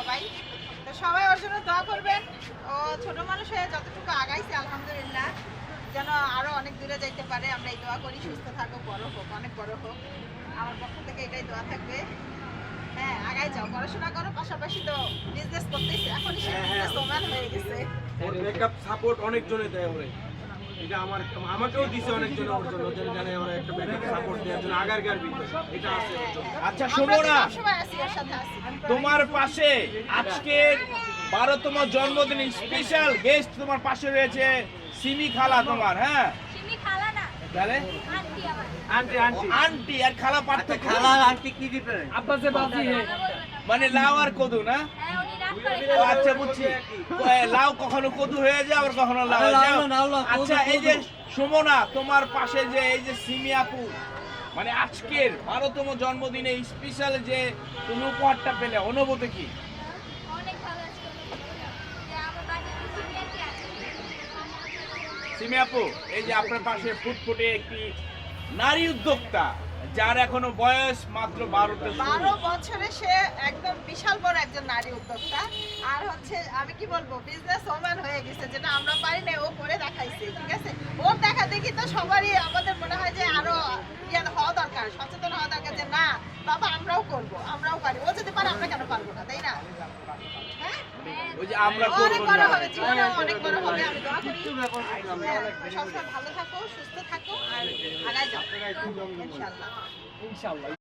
সবাই। তো সবাই ওর জন্য দোয়া করবেন। ও ছোট মানুষ হয়ে যতটুকু আগাইছে আলহামদুলিল্লাহ, যেন আরো অনেক দূরে যাইতে পারে। আমরা এই দোয়া করি, সুস্থ থাকুক, বড় হোক, অনেক বড় হোক। আমার পক্ষ থেকে এটাই দোয়া থাকবে। হ্যাঁ, আগাই যাও, পড়াশোনা করো, পাশাপাশি তো বিজনেস করতেছে, এখন সে বিজনেস ওম্যান হয়ে গেছে। ওর ব্যাকআপ সাপোর্ট অনেকজনে দেয় ওরে। এটা আমাকেও দিছে অনেকজন ওর জন্য, যেন জানে ওরা একটা ব্যাকআপ সাপোর্ট দেওয়ার জন্য আগারগার ভিতরে এটা আছে ওর জন্য। আচ্ছা সুমনা, সবাই আছি, ওর সাথে আছি। তোমার পাশে আজকের 12তম জন্মদিন স্পেশাল গেস্ট তোমার পাশে রয়েছে সিমি খালা তোমার। হ্যাঁ সিমি খালা না, তাহলে আন্টি আমার। আন্টি আন্টি আন্টি আর খালা পার্থক্য খালা আন্টি কি ডিফারেন্স? আব্বা সে বাজি হে খালা বলবো না। মানে লাউ আর কদু না? হ্যাঁ, উনি রাগ করে ও খালা আচ্ছা বলবো। বুঝছি। লাউ কখনো কদু হয়ে যায়, আবার কখনো লাউ হয়ে যায়। লাউ না, লাউ, আচ্ছা কদু, এই যে কদু। সুমনা, তোমার পাশে যে এই যে সিমি আপু, মানে আজকের 12তম জন্মদিনে স্পেশাল যে তুমি উপহারটা পেলে, অনুভূতি কি? অনেক ভালো আছে যে আমার বাড়িতে সিমি আন্টি আছে। সিমি আপু, এই যে আপনার পাশে ফুটফুটে একটি নারী উদ্যোক্তা, যার এখনো বয়স মাত্র 12 বছরে সে একদম বিশাল বড় একজন নারী উদ্যোক্তা। আর হচ্ছে আমি কি বলবো, বিজনেস ওম্যান হয়ে গেছে, যেটা আমরা পারি না ও করে দেখাইছে। ঠিক আছে, ওর দেখা দেখি তো সবারই আমাদের মনে হয় যে আরো হওয়া দরকার, সচেতন হওয়া দরকার যে না বাবা আমরাও করব, আমরাও পারি। ও যদি পারে আমরা কেন পারবো না, তাই না? হ্যাঁ, ওই যে আমরা ও অনেক করবো বড় না। হবে, জীবনে অনেক বড় হবে, আমি দোয়া করি। হ্যাঁ, সবসময় ভালো থাকো, সুস্থ থাকো, আর আগায় যাও ইনশাআল্লাহ। ইনশাআল্লাহ।